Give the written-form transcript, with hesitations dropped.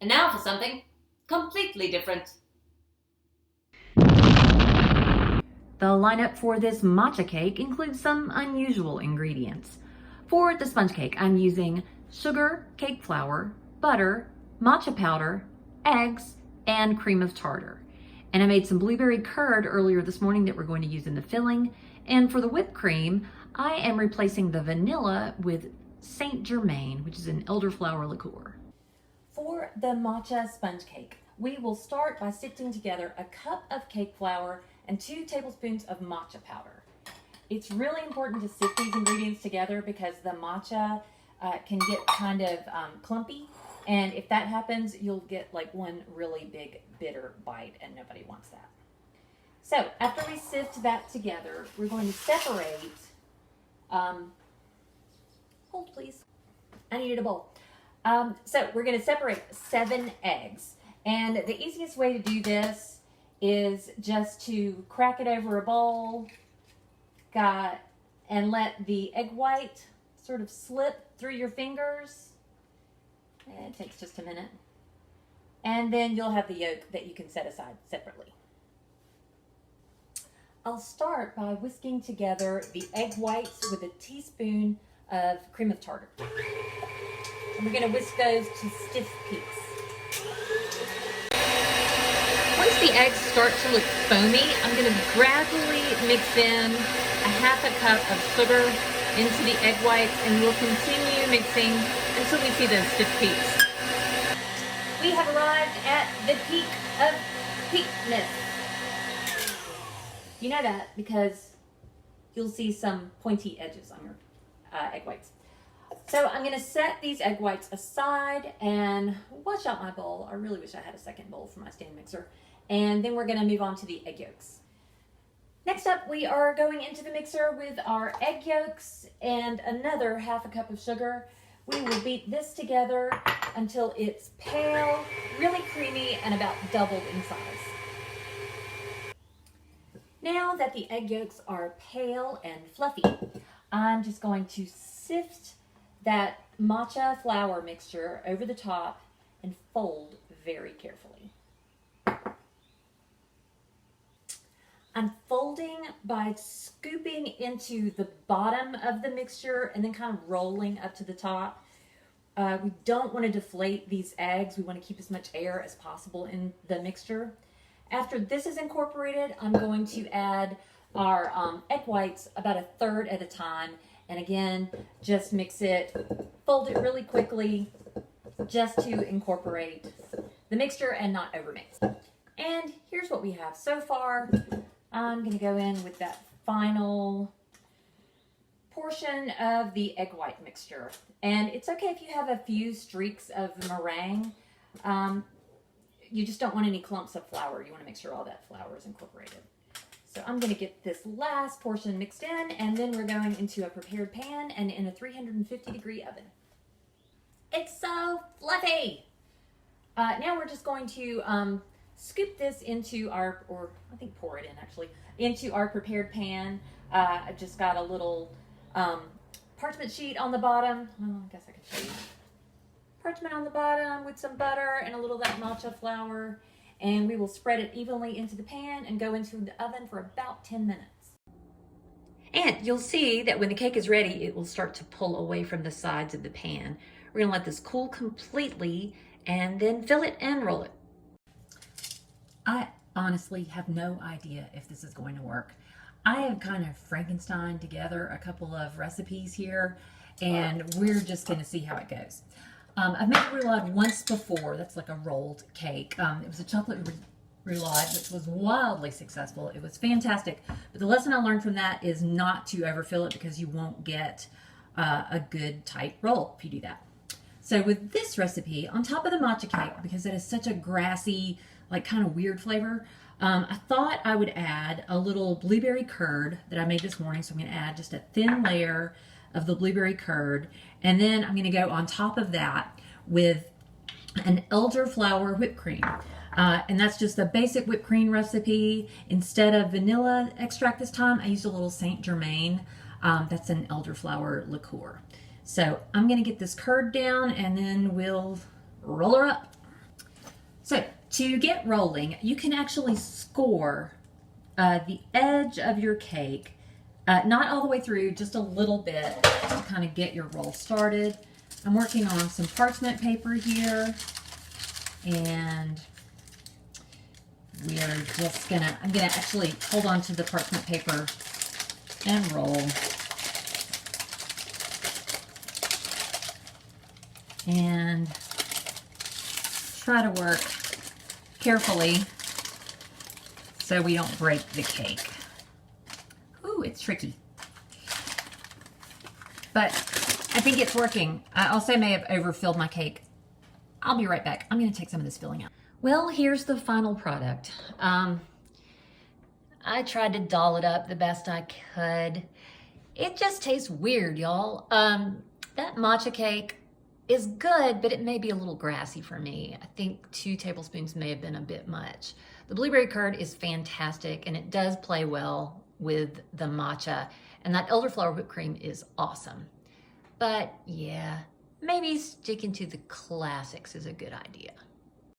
And now for something completely different. The lineup for this matcha cake includes some unusual ingredients. For the sponge cake, I'm using sugar, cake flour, butter, matcha powder, eggs, and cream of tartar. And I made some blueberry curd earlier this morning that we're going to use in the filling. And for the whipped cream, I am replacing the vanilla with Saint Germain, which is an elderflower liqueur. For the matcha sponge cake, we will start by sifting together a cup of cake flour and 2 tablespoons of matcha powder. It's really important to sift these ingredients together because the matcha can get kind of clumpy, and if that happens, you'll get like one really big bitter bite, and nobody wants that. So after we sift that together, we're going to separate, hold please, I needed a bowl. So we're going to separate 7 eggs, and the easiest way to do this is just to crack it over a bowl, and let the egg white sort of slip through your fingers. It takes just a minute. And then you'll have the yolk that you can set aside separately. I'll start by whisking together the egg whites with a teaspoon of cream of tartar. And we're going to whisk those to stiff peaks. Once the eggs start to look foamy, I'm going to gradually mix in a half a cup of sugar into the egg whites, and we'll continue mixing until we see those stiff peaks. We have arrived at the peak of peakness. You know that because you'll see some pointy edges on your egg whites. So I'm going to set these egg whites aside and wash out my bowl. I really wish I had a second bowl for my stand mixer. And then we're going to move on to the egg yolks. Next up, we are going into the mixer with our egg yolks and another half a cup of sugar. We will beat this together until it's pale, really creamy, and about doubled in size. Now that the egg yolks are pale and fluffy, I'm just going to sift that matcha flour mixture over the top and fold very carefully. I'm folding by scooping into the bottom of the mixture and then kind of rolling up to the top. We don't want to deflate these eggs. We want to keep as much air as possible in the mixture. After this is incorporated, I'm going to add our egg whites about a third at a time. And again, just mix it, fold it really quickly, just to incorporate the mixture and not overmix. And here's what we have so far. I'm going to go in with that final portion of the egg white mixture. And it's okay if you have a few streaks of meringue. You just don't want any clumps of flour. You want to make sure all that flour is incorporated. So I'm going to get this last portion mixed in, and then we're going into a prepared pan and in a 350-degree oven. It's so fluffy! Now we're just going to scoop this into our, or I think pour it in actually, into our prepared pan. I've just got a little parchment sheet on the bottom. Well, I guess I can show you. Parchment on the bottom with some butter and a little of that matcha flour. And we will spread it evenly into the pan and go into the oven for about 10 minutes. And you'll see that when the cake is ready, it will start to pull away from the sides of the pan. We're gonna let this cool completely and then fill it and roll it. I honestly have no idea if this is going to work. I have kind of Frankenstein together a couple of recipes here, and we're just gonna see how it goes. I've made a roulade once before. That's like a rolled cake. It was a chocolate roulade, which was wildly successful. It was fantastic. But the lesson I learned from that is not to overfill it because you won't get a good tight roll if you do that. So with this recipe, on top of the matcha cake, because it has such a grassy, like kind of weird flavor, I thought I would add a little blueberry curd that I made this morning. So I'm going to add just a thin layer of the blueberry curd, and then I'm going to go on top of that with an elderflower whipped cream, and that's just a basic whipped cream recipe. Instead of vanilla extract this time, I used a little Saint Germain. That's an elderflower liqueur. So I'm going to get this curd down, and then we'll roll her up. So to get rolling, you can actually score the edge of your cake, not all the way through, just a little bit to kind of get your roll started. I'm working on some parchment paper here, and we are just gonna, I'm gonna actually hold on to the parchment paper and roll. And try to work carefully so we don't break the cake. Ooh, it's tricky. But I think it's working. I also may have overfilled my cake. I'll be right back. I'm gonna take some of this filling out. Well, here's the final product. I tried to doll it up the best I could. It just tastes weird, y'all. That matcha cake is good, but it may be a little grassy for me. I think 2 tablespoons may have been a bit much. The blueberry curd is fantastic, and it does play well with the matcha, and that elderflower whipped cream is awesome. But yeah, maybe sticking to the classics is a good idea.